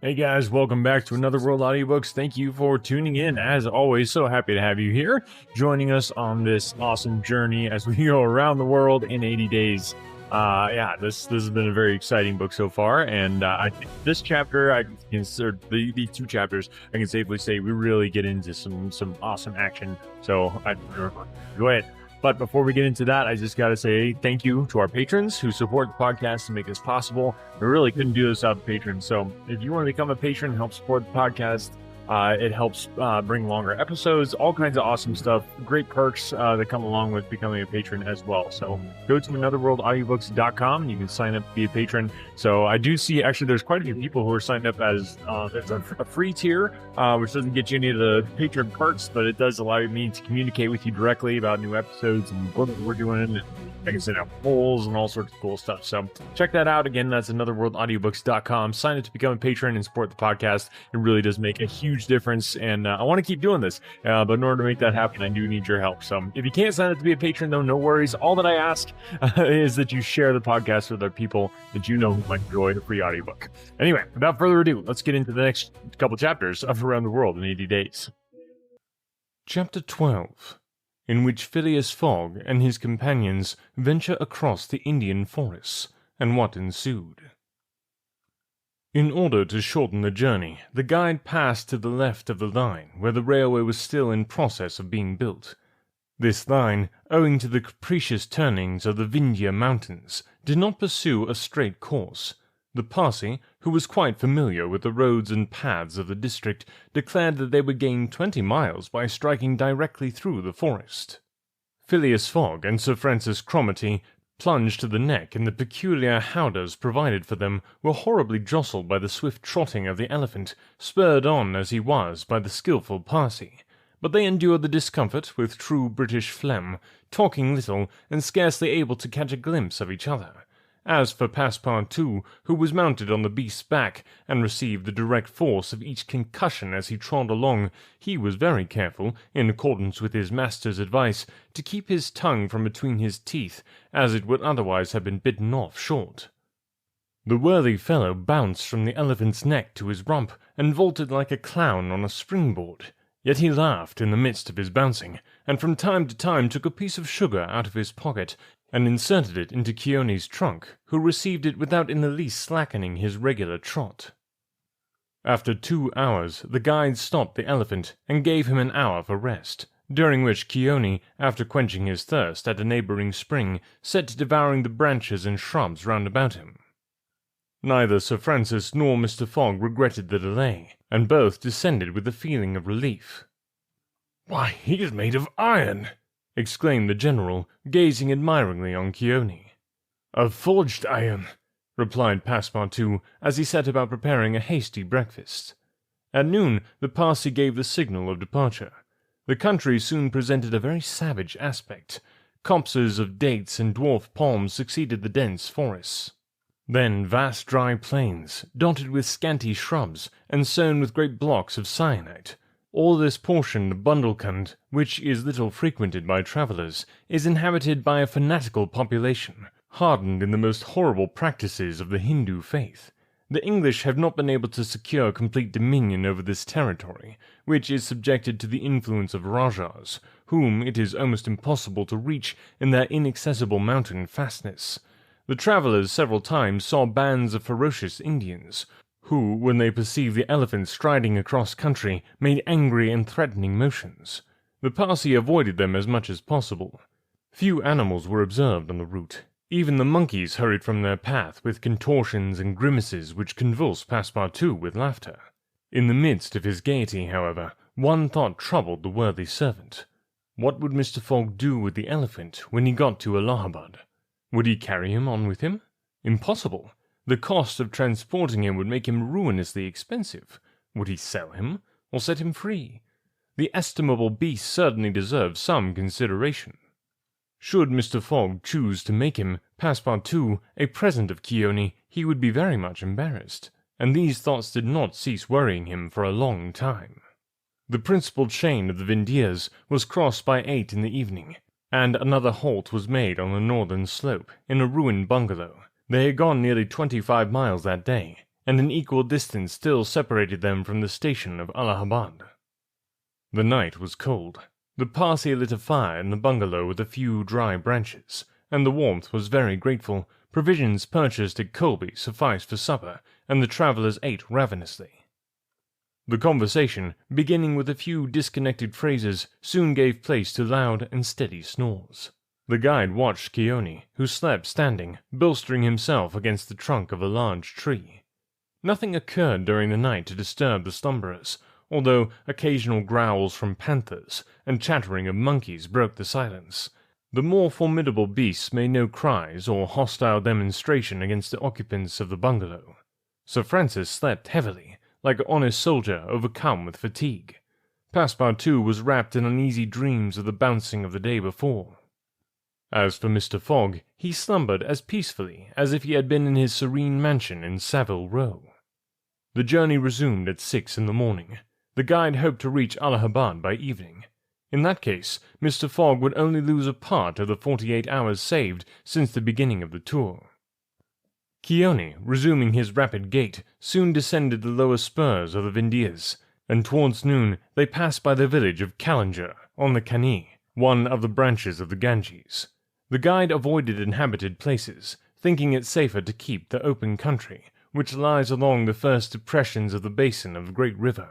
Hey guys, welcome back to Another World Audiobooks. Thank you for tuning in. As always, so happy to have you here, joining us on this awesome journey as we go around the world in 80 days. This has been a very exciting book so far, and I think this chapter, I consider the two chapters, I can safely say we really get into some awesome action. So go ahead. But before we get into that, I just got to say thank you to our patrons who support the podcast and make this possible. We really couldn't do this without the patrons. So if you want to become a patron and help support the podcast, it helps bring longer episodes, all kinds of awesome stuff, great perks that come along with becoming a patron as well. So go to anotherworldaudiobooks.com and you can sign up to be a patron. So I do see, actually, there's quite a few people who are signed up as there's a free tier, which doesn't get you any of the patron perks, but it does allow me to communicate with you directly about new episodes and what we're doing. And I can send out polls and all sorts of cool stuff. So check that out. Again, that's anotherworldaudiobooks.com. Sign up to become a patron and support the podcast. It really does make a huge difference, and I want to keep doing this, but in order to make that happen, I do need your help. So if you can't sign up to be a patron, though, no worries. All that I ask is that you share the podcast with other people that you know who might enjoy the free audiobook. Anyway, without further ado, let's get into the next couple chapters of Around the World in 80 Days. Chapter 12, in which Phileas Fogg and his companions venture across the Indian forests, and what ensued. In order to shorten the journey, the guide passed to the left of the line where the railway was still in process of being built. This line, owing to the capricious turnings of the Vindhya Mountains, did not pursue a straight course. The Parsi, who was quite familiar with the roads and paths of the district, declared that they would gain 20 miles by striking directly through the forest. Phileas Fogg and Sir Francis Cromarty, plunged to the neck in the peculiar howdahs provided for them, were horribly jostled by the swift trotting of the elephant, spurred on as he was by the skilful Parsi. But they endured the discomfort with true British phlegm, talking little and scarcely able to catch a glimpse of each other. As for Passepartout, who was mounted on the beast's back, and received the direct force of each concussion as he trod along, he was very careful, in accordance with his master's advice, to keep his tongue from between his teeth, as it would otherwise have been bitten off short. The worthy fellow bounced from the elephant's neck to his rump, and vaulted like a clown on a springboard. Yet he laughed in the midst of his bouncing, and from time to time took a piece of sugar out of his pocket, and inserted it into Keone's trunk, who received it without in the least slackening his regular trot. After 2 hours, the guide stopped the elephant, and gave him an hour for rest, during which Keone, after quenching his thirst at a neighbouring spring, set to devouring the branches and shrubs round about him. Neither Sir Francis nor Mr. Fogg regretted the delay, and both descended with a feeling of relief. "Why, he is made of iron!" exclaimed the General, gazing admiringly on Keone. "Of forged iron," replied Passepartout, as he set about preparing a hasty breakfast. At noon the Parsi gave the signal of departure. The country soon presented a very savage aspect. Copses of dates and dwarf palms succeeded the dense forests. Then vast dry plains, dotted with scanty shrubs, and sown with great blocks of syenite. All this portion of Bundelkund, which is little frequented by travellers, is inhabited by a fanatical population, hardened in the most horrible practices of the Hindu faith. The English have not been able to secure complete dominion over this territory, which is subjected to the influence of Rajahs, whom it is almost impossible to reach in their inaccessible mountain fastness. The travellers several times saw bands of ferocious Indians, who, when they perceived the elephant striding across country, made angry and threatening motions. The Parsi avoided them as much as possible. Few animals were observed on the route. Even the monkeys hurried from their path with contortions and grimaces which convulsed Passepartout with laughter. In the midst of his gaiety, however, one thought troubled the worthy servant. What would Mr. Fogg do with the elephant when he got to Allahabad? Would he carry him on with him? Impossible. The cost of transporting him would make him ruinously expensive. Would he sell him, or set him free? The estimable beast certainly deserved some consideration. Should Mr. Fogg choose to make him, Passepartout, a present of Keone, he would be very much embarrassed, and these thoughts did not cease worrying him for a long time. The principal chain of the Vindhyas was crossed by 8 in the evening, and another halt was made on the northern slope, in a ruined bungalow. They had gone nearly 25 miles that day, and an equal distance still separated them from the station of Allahabad. The night was cold. The Parsi lit a fire in the bungalow with a few dry branches, and the warmth was very grateful. Provisions purchased at Colby sufficed for supper, and the travellers ate ravenously. The conversation, beginning with a few disconnected phrases, soon gave place to loud and steady snores. The guide watched Keone, who slept standing, bolstering himself against the trunk of a large tree. Nothing occurred during the night to disturb the slumberers, although occasional growls from panthers and chattering of monkeys broke the silence. The more formidable beasts made no cries or hostile demonstration against the occupants of the bungalow. Sir Francis slept heavily, like an honest soldier overcome with fatigue. Passepartout was wrapped in uneasy dreams of the bouncing of the day before. As for Mr. Fogg, he slumbered as peacefully as if he had been in his serene mansion in Savile Row. The journey resumed at 6 in the morning. The guide hoped to reach Allahabad by evening. In that case, Mr. Fogg would only lose a part of the 48 hours saved since the beginning of the tour. Keone, resuming his rapid gait, soon descended the lower spurs of the Vindhyas, and towards noon they passed by the village of Callinger, on the Cani, one of the branches of the Ganges. The guide avoided inhabited places, thinking it safer to keep the open country, which lies along the first depressions of the basin of the great river.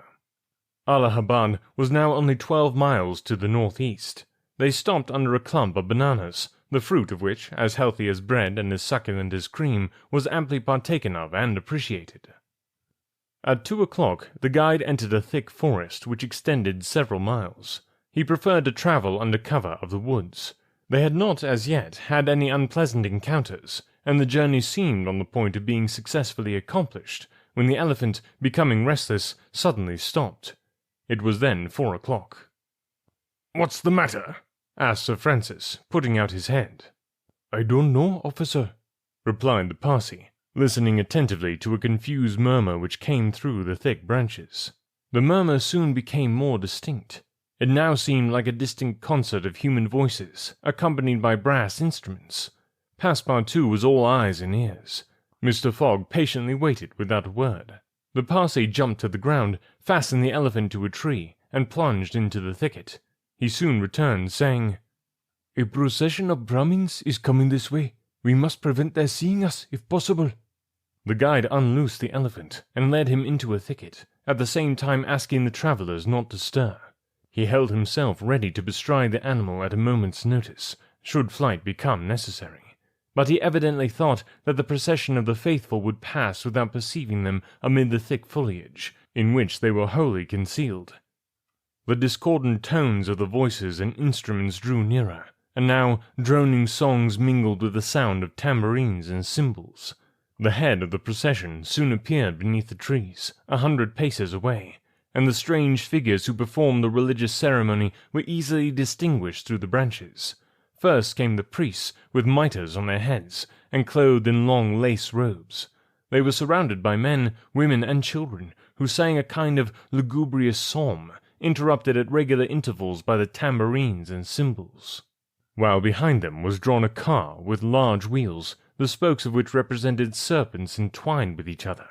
Allahabad was now only 12 miles to the northeast. They stopped under a clump of bananas, the fruit of which, as healthy as bread and as succulent as cream, was amply partaken of and appreciated. At 2 o'clock the guide entered a thick forest which extended several miles. He preferred to travel under cover of the woods. They had not as yet had any unpleasant encounters, and the journey seemed on the point of being successfully accomplished, when the elephant, becoming restless, suddenly stopped. It was then 4 o'clock. "What's the matter?" asked Sir Francis, putting out his head. "I don't know, officer," replied the Parsi, listening attentively to a confused murmur which came through the thick branches. The murmur soon became more distinct. It now seemed like a distant concert of human voices, accompanied by brass instruments. Passepartout was all eyes and ears. Mr. Fogg patiently waited without a word. The Parsi jumped to the ground, fastened the elephant to a tree, and plunged into the thicket. He soon returned, saying, "A procession of Brahmins is coming this way. We must prevent their seeing us, if possible." The guide unloosed the elephant, and led him into a thicket, at the same time asking the travellers not to stir. He held himself ready to bestride the animal at a moment's notice, should flight become necessary. But he evidently thought that the procession of the faithful would pass without perceiving them amid the thick foliage, in which they were wholly concealed. The discordant tones of the voices and instruments drew nearer, and now droning songs mingled with the sound of tambourines and cymbals. The head of the procession soon appeared beneath the trees, 100 paces away, and the strange figures who performed the religious ceremony were easily distinguished through the branches. First came the priests, with mitres on their heads, and clothed in long lace robes. They were surrounded by men, women, and children, who sang a kind of lugubrious psalm, interrupted at regular intervals by the tambourines and cymbals. While behind them was drawn a car with large wheels, the spokes of which represented serpents entwined with each other.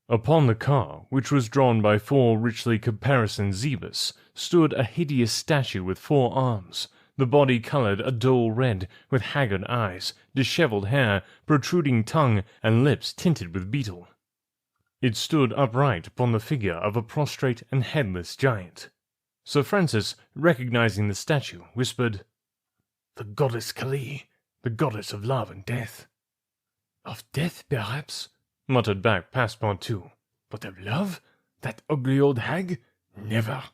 Upon the car, which was drawn by 4 richly caparisoned zebus, stood a hideous statue with 4 arms, the body coloured a dull red, with haggard eyes, dishevelled hair, protruding tongue, and lips tinted with beetle. It stood upright upon the figure of a prostrate and headless giant. Sir Francis, recognizing the statue, whispered, "The goddess Kali, the goddess of love and death." "Of death, perhaps," muttered back Passepartout. "But of love? That ugly old hag? Never."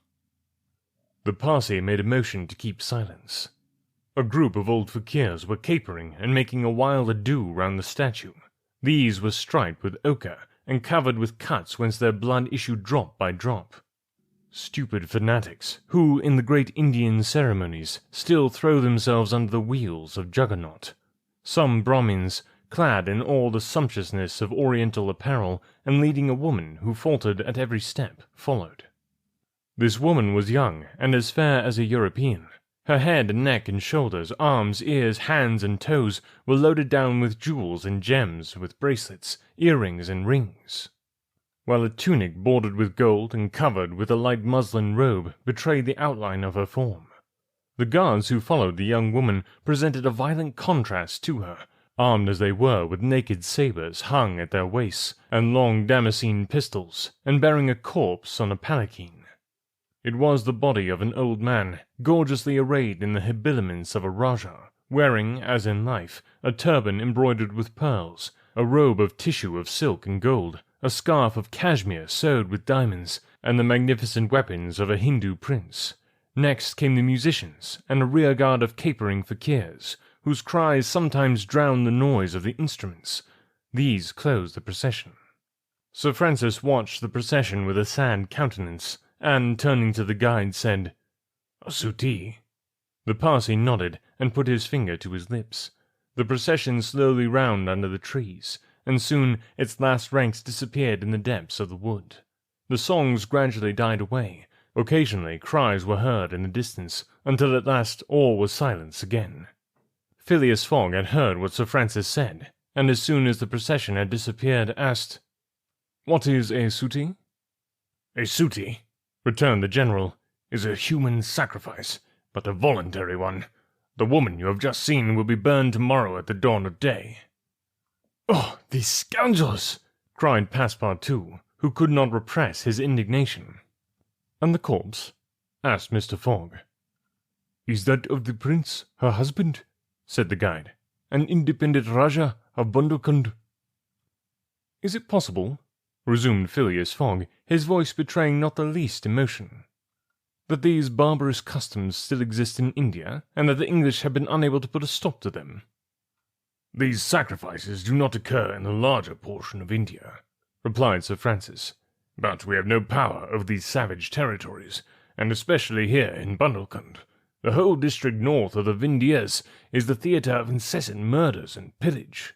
The Parsi made a motion to keep silence. A group of old fakirs were capering and making a wild ado round the statue. These were striped with ochre, and covered with cuts whence their blood issued drop by drop. Stupid fanatics, who, in the great Indian ceremonies, still throw themselves under the wheels of Juggernaut. Some Brahmins, clad in all the sumptuousness of Oriental apparel, and leading a woman who faltered at every step, followed. This woman was young, and as fair as a European. Her head and neck and shoulders, arms, ears, hands, and toes were loaded down with jewels and gems, with bracelets, earrings, and rings. while a tunic bordered with gold and covered with a light muslin robe betrayed the outline of her form. The guards who followed the young woman presented a violent contrast to her, armed as they were with naked sabres hung at their waists, and long damascene pistols, and bearing a corpse on a palanquin. It was the body of an old man, gorgeously arrayed in the habiliments of a rajah, wearing, as in life, a turban embroidered with pearls, a robe of tissue of silk and gold, a scarf of cashmere sewed with diamonds, and the magnificent weapons of a Hindu prince. Next came the musicians, and a rearguard of capering fakirs, whose cries sometimes drowned the noise of the instruments. These closed the procession. Sir Francis watched the procession with a sad countenance, and, turning to the guide, said, "A suttee." The Parsi nodded, and put his finger to his lips. The procession slowly round under the trees, and soon its last ranks disappeared in the depths of the wood. The songs gradually died away. Occasionally cries were heard in the distance, until at last all was silence again. Phileas Fogg had heard what Sir Francis said, and as soon as the procession had disappeared, asked, "What is a suttee?" "A suttee," returned the general, "is a human sacrifice, but a voluntary one. The woman you have just seen will be burned tomorrow at the dawn of day." "Oh, these scoundrels!" cried Passepartout, who could not repress his indignation. "And the corpse?" asked Mr. Fogg. "Is that of the prince, her husband," said the guide, "an independent Rajah of Bundelkund." "Is it possible," resumed Phileas Fogg, his voice betraying not the least emotion, "that these barbarous customs still exist in India, and that the English have been unable to put a stop to them?" "These sacrifices do not occur in the larger portion of India," replied Sir Francis, "but we have no power over these savage territories, and especially here in Bundelkund. The whole district north of the Vindhyas is the theatre of incessant murders and pillage."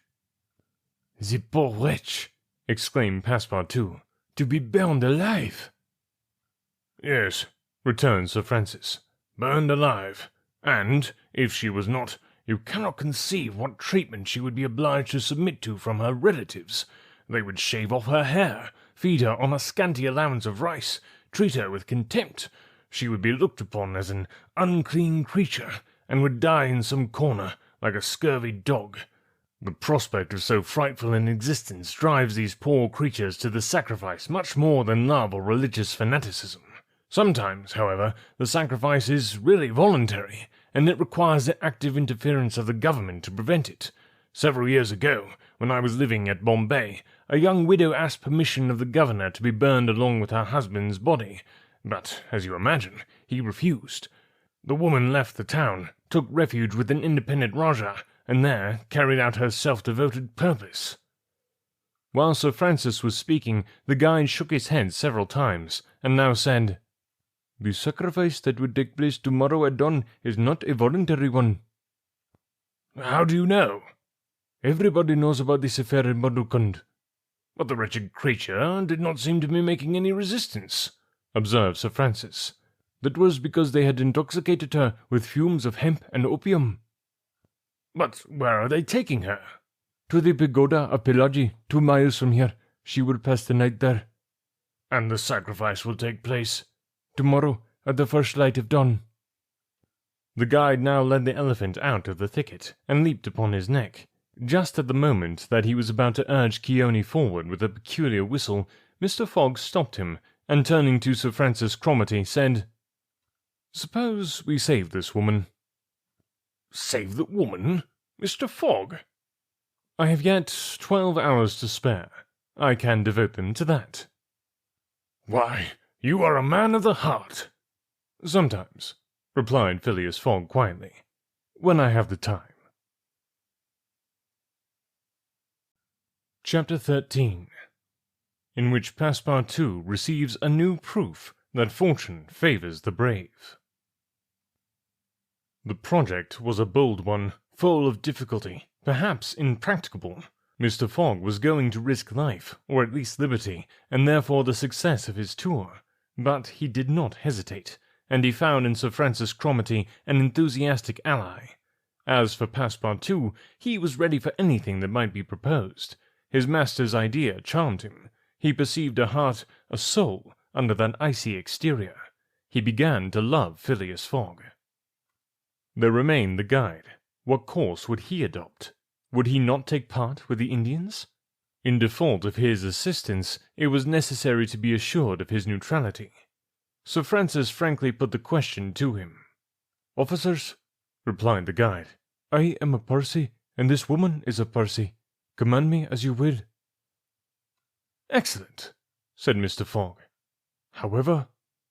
"The poor wretch!" exclaimed Passepartout, "to be burned alive!" "Yes," returned Sir Francis, "burned alive, and, if she was not, you cannot conceive what treatment she would be obliged to submit to from her relatives. They would shave off her hair, feed her on a scanty allowance of rice, treat her with contempt. She would be looked upon as an unclean creature, and would die in some corner, like a scurvy dog. The prospect of so frightful an existence drives these poor creatures to the sacrifice much more than love or religious fanaticism. Sometimes, however, the sacrifice is really voluntary, and it requires the active interference of the government to prevent it. Several years ago, when I was living at Bombay, a young widow asked permission of the governor to be burned along with her husband's body, but, as you imagine, he refused. The woman left the town, took refuge with an independent Rajah, and there carried out her self-devoted purpose." While Sir Francis was speaking, the guide shook his head several times, and now said, "The sacrifice that would take place tomorrow at dawn is not a voluntary one." "How do you know?" "Everybody knows about this affair in Bundelkund." "But the wretched creature did not seem to be making any resistance," observed Sir Francis. "That was because they had intoxicated her with fumes of hemp and opium." "But where are they taking her?" "To the pagoda of Pelagie, 2 miles from here. She will pass the night there." "And the sacrifice will take place?" "Tomorrow, at the first light of dawn." The guide now led the elephant out of the thicket, and leaped upon his neck. Just at the moment that he was about to urge Keone forward with a peculiar whistle, Mr. Fogg stopped him, and turning to Sir Francis Cromarty, said, "Suppose we save this woman." "Save the woman? Mr. Fogg?" "I have yet 12 hours to spare. I can devote them to that." "Why, you are a man of the heart." "Sometimes," replied Phileas Fogg quietly, "when I have the time." Chapter 13, in which Passepartout receives a new proof that fortune favours the brave. The project was a bold one, full of difficulty, perhaps impracticable. Mr. Fogg was going to risk life, or at least liberty, and therefore the success of his tour. But he did not hesitate, and he found in Sir Francis Cromarty an enthusiastic ally. As for Passepartout, he was ready for anything that might be proposed. His master's idea charmed him. He perceived a heart, a soul, under that icy exterior. He began to love Phileas Fogg. There remained the guide. What course would he adopt? Would he not take part with the Indians? In default of his assistance, it was necessary to be assured of his neutrality. Sir Francis frankly put the question to him. "Officers," replied the guide, "I am a Parsi, and this woman is a Parsi. Command me as you will." "Excellent," said Mr. Fogg. "However,"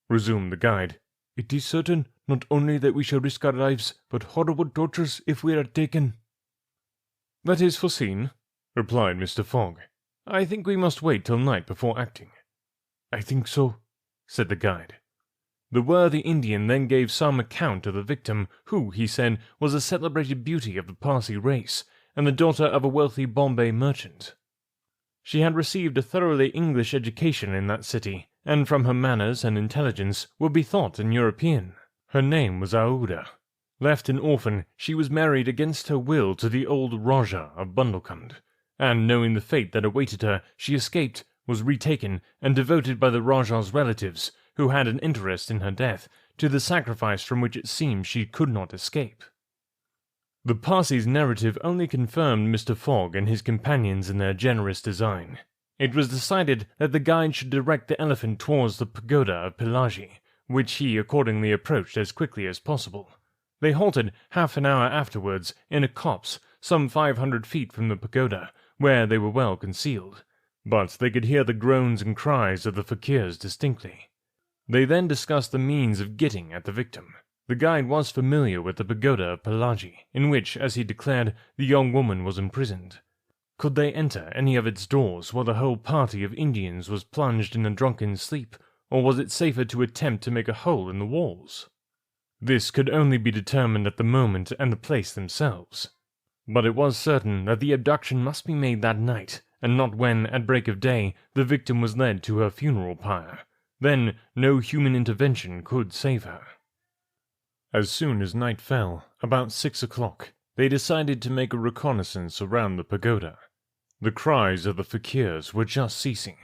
resumed the guide, "it is certain not only that we shall risk our lives, but horrible tortures if we are taken." "That is foreseen," replied Mr. Fogg. "I think we must wait till night before acting." "I think so," said the guide. The worthy Indian then gave some account of the victim, who, he said, was a celebrated beauty of the Parsi race, and the daughter of a wealthy Bombay merchant. She had received a thoroughly English education in that city, and from her manners and intelligence would be thought an European. Her name was Aouda. Left an orphan, she was married against her will to the old Rajah of Bundelkund, and knowing the fate that awaited her, she escaped, was retaken, and devoted by the Rajah's relatives, who had an interest in her death, to the sacrifice from which it seemed she could not escape. The Parsi's narrative only confirmed Mr. Fogg and his companions in their generous design. It was decided that the guide should direct the elephant towards the pagoda of Pelagie, which he accordingly approached as quickly as possible. They halted half an hour afterwards in a copse some 500 feet from the pagoda, where they were well concealed, but they could hear the groans and cries of the fakirs distinctly. They then discussed the means of getting at the victim. The guide was familiar with the pagoda of Pelagie, in which, as he declared, the young woman was imprisoned. Could they enter any of its doors while the whole party of Indians was plunged in a drunken sleep, or was it safer to attempt to make a hole in the walls? This could only be determined at the moment and the place themselves. But it was certain that the abduction must be made that night, and not when, at break of day, the victim was led to her funeral pyre. Then no human intervention could save her. As soon as night fell, about 6 o'clock, they decided to make a reconnaissance around the pagoda. The cries of the fakirs were just ceasing.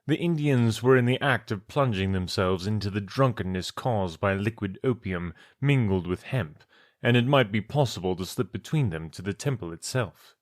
The Indians were in the act of plunging themselves into the drunkenness caused by liquid opium mingled with hemp, and it might be possible to slip between them to the temple itself.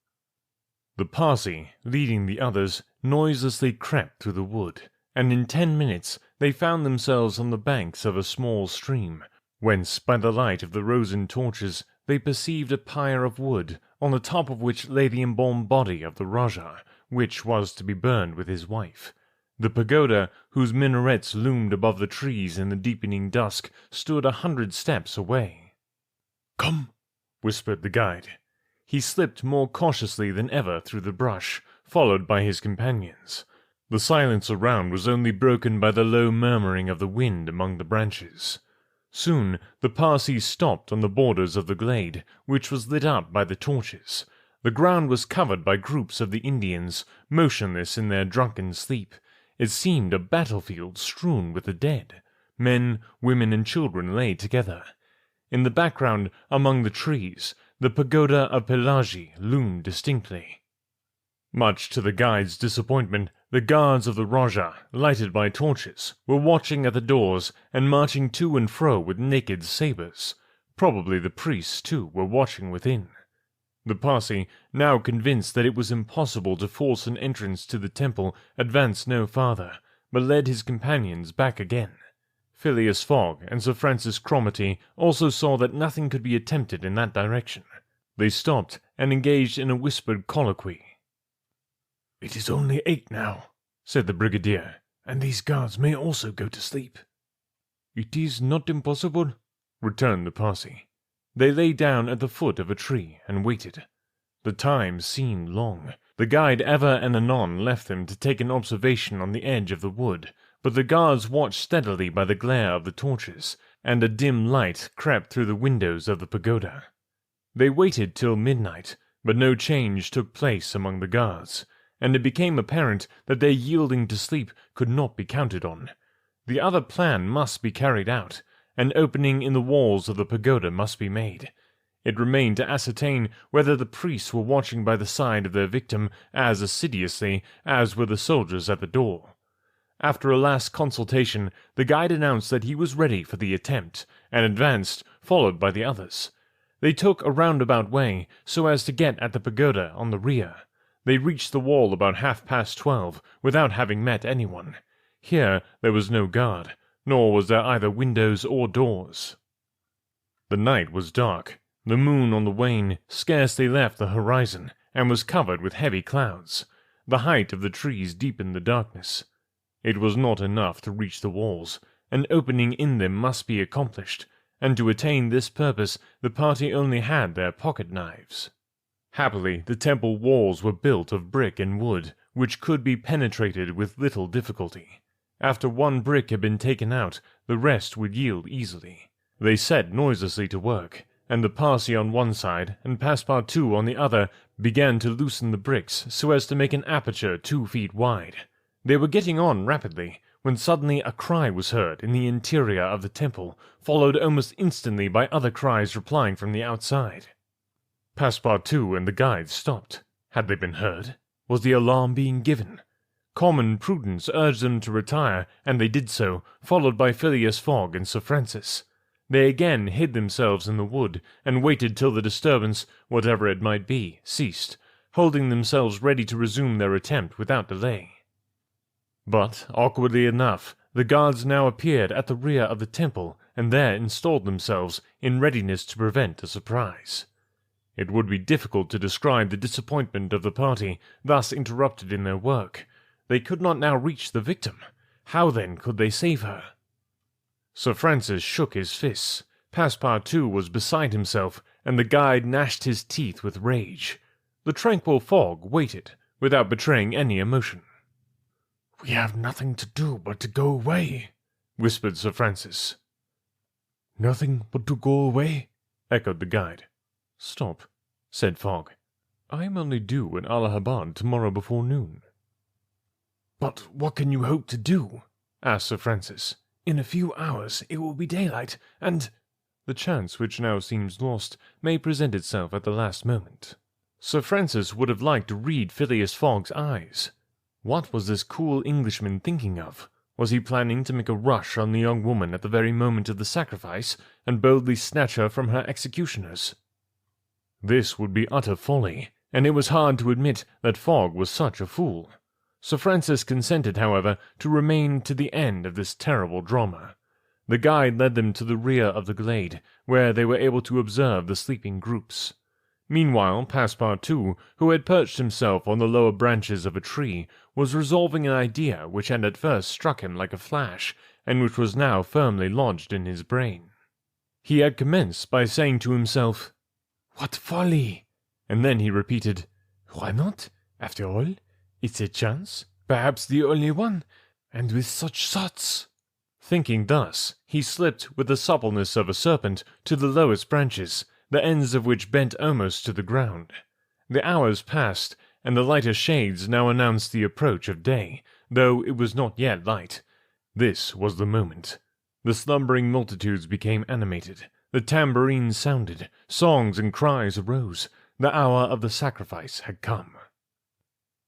The Parsi, leading the others, noiselessly crept through the wood, and in 10 minutes they found themselves on the banks of a small stream, whence, by the light of the rosin torches, they perceived a pyre of wood, on the top of which lay the embalmed body of the Rajah, which was to be burned with his wife. The pagoda, whose minarets loomed above the trees in the deepening dusk, stood 100 steps away. "Come," whispered the guide. He slipped more cautiously than ever through the brush, followed by his companions. The silence around was only broken by the low murmuring of the wind among the branches. Soon the Parsi stopped on the borders of the glade, which was lit up by the torches. The ground was covered by groups of the Indians, motionless in their drunken sleep. It seemed a battlefield strewn with the dead. Men, women, and children lay together. In the background, among the trees, the pagoda of Pelagie loomed distinctly. Much to the guide's disappointment, the guards of the Rajah, lighted by torches, were watching at the doors and marching to and fro with naked sabres. Probably the priests, too, were watching within. The Parsi, now convinced that it was impossible to force an entrance to the temple, advanced no farther, but led his companions back again. Phileas Fogg and Sir Francis Cromarty also saw that nothing could be attempted in that direction. They stopped and engaged in a whispered colloquy. "It is only 8 now," said the brigadier, "and these guards may also go to sleep." "It is not impossible," returned the Parsi. They lay down at the foot of a tree and waited. The time seemed long. The guide ever and anon left them to take an observation on the edge of the wood, but the guards watched steadily by the glare of the torches, and a dim light crept through the windows of the pagoda. They waited till midnight, but no change took place among the guards, and it became apparent that their yielding to sleep could not be counted on. The other plan must be carried out. An opening in the walls of the pagoda must be made. It remained to ascertain whether the priests were watching by the side of their victim as assiduously as were the soldiers at the door. After a last consultation, the guide announced that he was ready for the attempt, and advanced, followed by the others. They took a roundabout way, so as to get at the pagoda on the rear. They reached the wall about 12:30, without having met anyone. Here there was no guard, nor was there either windows or doors. The night was dark. The moon on the wane scarcely left the horizon, and was covered with heavy clouds. The height of the trees deepened the darkness. It was not enough to reach the walls. An opening in them must be accomplished, and to attain this purpose the party only had their pocket-knives. Happily, the temple walls were built of brick and wood, which could be penetrated with little difficulty. After one brick had been taken out, the rest would yield easily. They set noiselessly to work, and the Parsi on one side and Passepartout on the other began to loosen the bricks so as to make an aperture 2 feet wide. They were getting on rapidly, when suddenly a cry was heard in the interior of the temple, followed almost instantly by other cries replying from the outside. Passepartout and the guides stopped. Had they been heard? Was the alarm being given? Common prudence urged them to retire, and they did so, followed by Phileas, Fogg, and Sir Francis. They again hid themselves in the wood, and waited till the disturbance, whatever it might be, ceased, holding themselves ready to resume their attempt without delay. But, awkwardly enough, the guards now appeared at the rear of the temple, and there installed themselves, in readiness to prevent a surprise. It would be difficult to describe the disappointment of the party, thus interrupted in their work. They could not now reach the victim. How then could they save her? Sir Francis shook his fists. Passepartout was beside himself, and the guide gnashed his teeth with rage. The tranquil Fogg waited, without betraying any emotion. "We have nothing to do but to go away," whispered Sir Francis. "Nothing but to go away?" echoed the guide. "Stop," said Fogg. "I am only due in Allahabad tomorrow before noon." "But what can you hope to do?" asked Sir Francis. "In a few hours it will be daylight, and—" "The chance which now seems lost may present itself at the last moment." Sir Francis would have liked to read Phileas Fogg's eyes. What was this cool Englishman thinking of? Was he planning to make a rush on the young woman at the very moment of the sacrifice, and boldly snatch her from her executioners? This would be utter folly, and it was hard to admit that Fogg was such a fool. Sir Francis consented, however, to remain to the end of this terrible drama. The guide led them to the rear of the glade, where they were able to observe the sleeping groups. Meanwhile, Passepartout, who had perched himself on the lower branches of a tree, was resolving an idea which had at first struck him like a flash, and which was now firmly lodged in his brain. He had commenced by saying to himself, "What folly!" and then he repeated, "Why not? After all, it's a chance, perhaps the only one, and with such thoughts—" Thinking thus, he slipped with the suppleness of a serpent to the lowest branches, the ends of which bent almost to the ground. The hours passed, and the lighter shades now announced the approach of day, though it was not yet light. This was the moment. The slumbering multitudes became animated, the tambourines sounded, songs and cries arose. The hour of the sacrifice had come.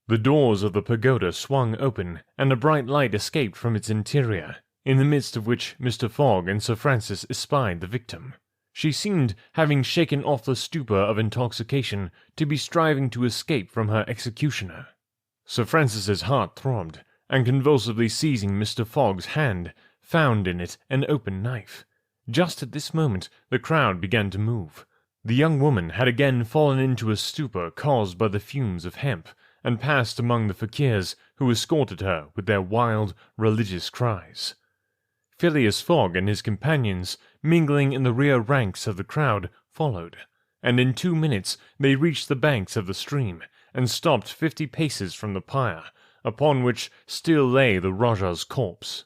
The doors of the pagoda swung open, and a bright light escaped from its interior, in the midst of which Mr. Fogg and Sir Francis espied the victim. She seemed, having shaken off the stupor of intoxication, to be striving to escape from her executioner. Sir Francis's heart throbbed, and convulsively seizing Mr. Fogg's hand, found in it an open knife. Just at this moment the crowd began to move. The young woman had again fallen into a stupor caused by the fumes of hemp, and passed among the fakirs, who escorted her with their wild, religious cries. Phileas Fogg and his companions, mingling in the rear ranks of the crowd, followed, and in 2 minutes they reached the banks of the stream, and stopped 50 paces from the pyre, upon which still lay the Rajah's corpse.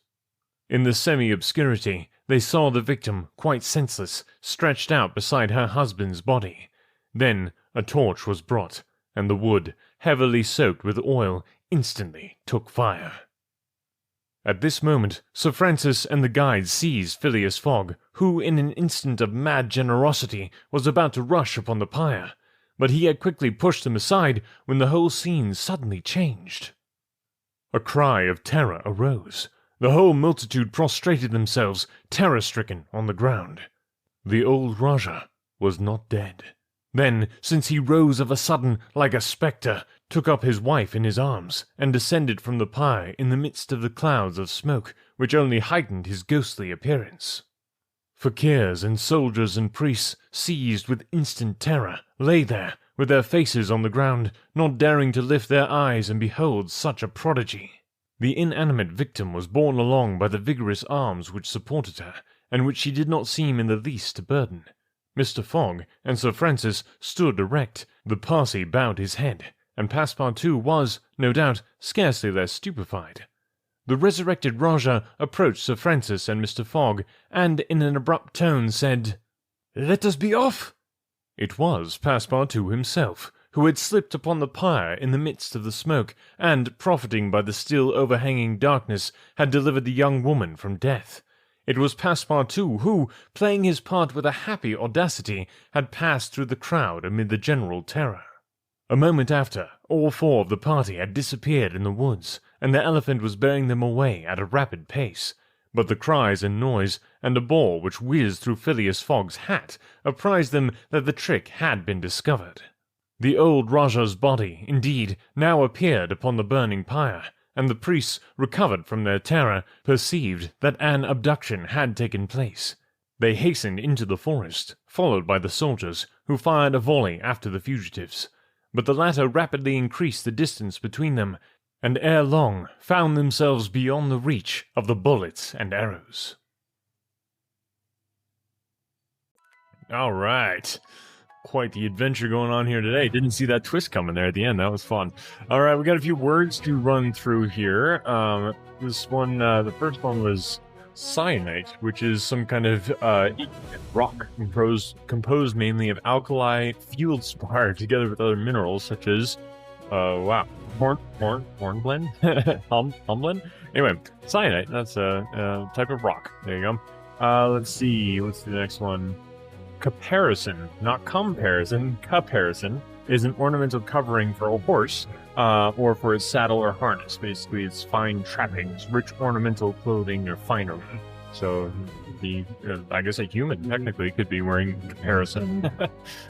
In the semi-obscurity, they saw the victim, quite senseless, stretched out beside her husband's body. Then a torch was brought, and the wood, heavily soaked with oil, instantly took fire. At this moment, Sir Francis and the guide seized Phileas Fogg, who in an instant of mad generosity was about to rush upon the pyre, but he had quickly pushed them aside when the whole scene suddenly changed. A cry of terror arose. The whole multitude prostrated themselves, terror-stricken, on the ground. The old Rajah was not dead. Then, since he rose of a sudden like a spectre, took up his wife in his arms, and descended from the pyre in the midst of the clouds of smoke, which only heightened his ghostly appearance. Fakirs and soldiers and priests, seized with instant terror, lay there, with their faces on the ground, not daring to lift their eyes and behold such a prodigy. The inanimate victim was borne along by the vigorous arms which supported her, and which she did not seem in the least to burden. Mr. Fogg and Sir Francis stood erect, the Parsi bowed his head, and Passepartout was, no doubt, scarcely less stupefied. The resurrected Rajah approached Sir Francis and Mr. Fogg, and in an abrupt tone said, "Let us be off!" It was Passepartout himself, who had slipped upon the pyre in the midst of the smoke, and, profiting by the still overhanging darkness, had delivered the young woman from death. It was Passepartout who, playing his part with a happy audacity, had passed through the crowd amid the general terror. A moment after, all four of the party had disappeared in the woods, and the elephant was bearing them away at a rapid pace. But the cries and noise, and a ball which whizzed through Phileas Fogg's hat, apprised them that the trick had been discovered. The old Rajah's body, indeed, now appeared upon the burning pyre, and the priests, recovered from their terror, perceived that an abduction had taken place. They hastened into the forest, followed by the soldiers, who fired a volley after the fugitives. But the latter rapidly increased the distance between them, and ere long found themselves beyond the reach of the bullets and arrows. All right. Quite the adventure going on here today. Didn't see that twist coming there at the end. That was fun. All right, we got a few words to run through here. This one, the first one was cyanite, which is some kind of rock composed mainly of alkali feldspar together with other minerals such as, hornblende? Hornblende? Anyway, cyanite, that's a type of rock. There you go. Let's see, what's the next one? Caparison, not comparison, caparison, is an ornamental covering for a horse, or for its saddle or harness. Basically, it's fine trappings, rich ornamental clothing, or finery. So, I guess a human technically could be wearing caparison.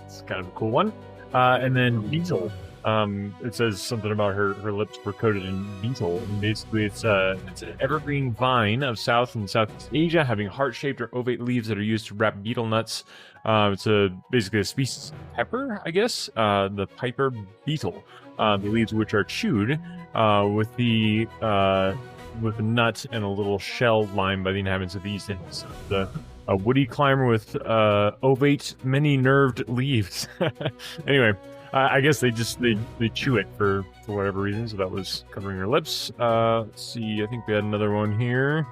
It's kind of a cool one. And then beetle. It says something about her lips were coated in beetle. And basically, it's an evergreen vine of South and Southeast Asia, having heart-shaped or ovate leaves that are used to wrap beetle nuts. It's basically a species of pepper, I guess. The piper beetle. The leaves of which are chewed with a nut and a little shell lined by the inhabitants of the East Indies. A woody climber with ovate, many-nerved leaves. Anyway. I guess they chew it for whatever reason, so that was covering her lips. Let's see, I think we had another one here.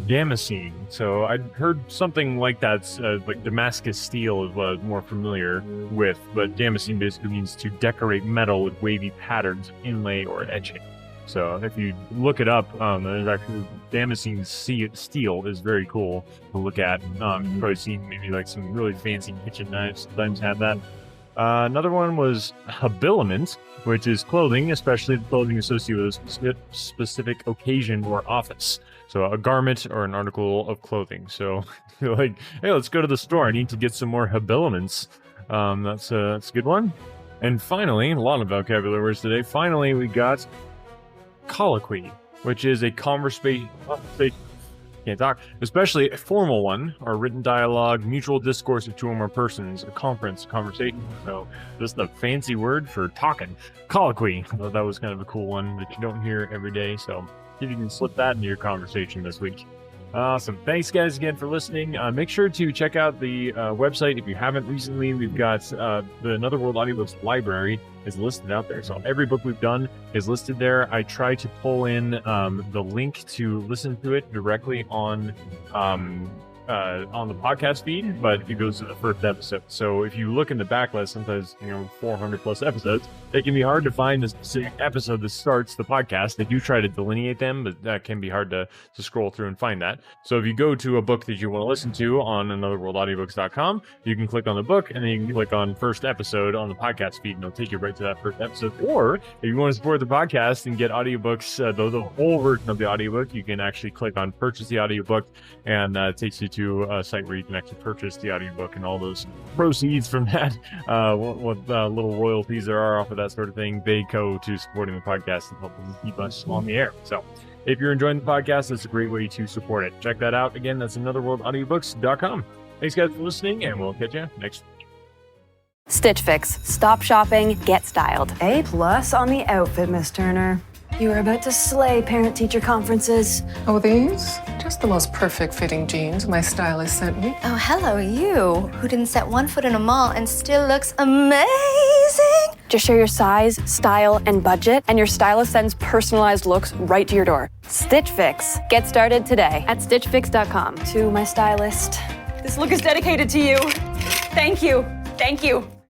Damascene. So I'd heard something like that, like Damascus steel is what I was more familiar with, but Damascene basically means to decorate metal with wavy patterns of inlay or etching. So if you look it up, there's actually Damascene steel is very cool to look at. You've probably seen maybe like some really fancy kitchen knives sometimes have that. Another one was habiliment, which is clothing, especially the clothing associated with a specific occasion or office. So a garment or an article of clothing. So you're like, hey, let's go to the store. I need to get some more habiliments. That's a good one. And finally, a lot of vocabulary words today. Finally, we got colloquy, which is a conversation. Can't talk, especially a formal one, or written dialogue, mutual discourse of two or more persons, a conference, conversation. So just a fancy word for talking. Colloquy. I thought that was kind of a cool one that you don't hear every day. So see if you can slip that into your conversation this week. Awesome. Thanks, guys, again for listening. Make sure to check out the website if you haven't recently. We've got the Another World Audiobooks library is listed out there. So every book we've done is listed there. I try to pull in the link to listen to it directly on on the podcast feed, but it goes to the first episode. So if you look in the backlist, sometimes 400 plus episodes, it can be hard to find the specific episode that starts the podcast. They do try to delineate them, but that can be hard to scroll through and find that. So if you go to a book that you want to listen to on anotherworldaudiobooks.com, you can click on the book and then you can click on first episode on the podcast feed and it'll take you right to that first episode. Or if you want to support the podcast and get audiobooks, the whole version of the audiobook, you can actually click on purchase the audiobook, and it takes you to a site where you can actually purchase the audiobook, and all those proceeds from that, what little royalties there are off of that sort of thing, they go to supporting the podcast and helping keep us on the air. So if you're enjoying the podcast, that's a great way to support it. Check that out. Again, that's anotherworldaudiobooks.com. Thanks guys for listening, and we'll catch you next week. Stitch Fix. Stop shopping, get styled. A+ on the outfit, Miss Turner. You were about to slay parent-teacher conferences. Oh, these? Just the most perfect fitting jeans my stylist sent me. Oh, hello, you, who didn't set one foot in a mall and still looks amazing. Just share your size, style, and budget, and your stylist sends personalized looks right to your door. Stitch Fix. Get started today at stitchfix.com. To my stylist. This look is dedicated to you. Thank you. Thank you.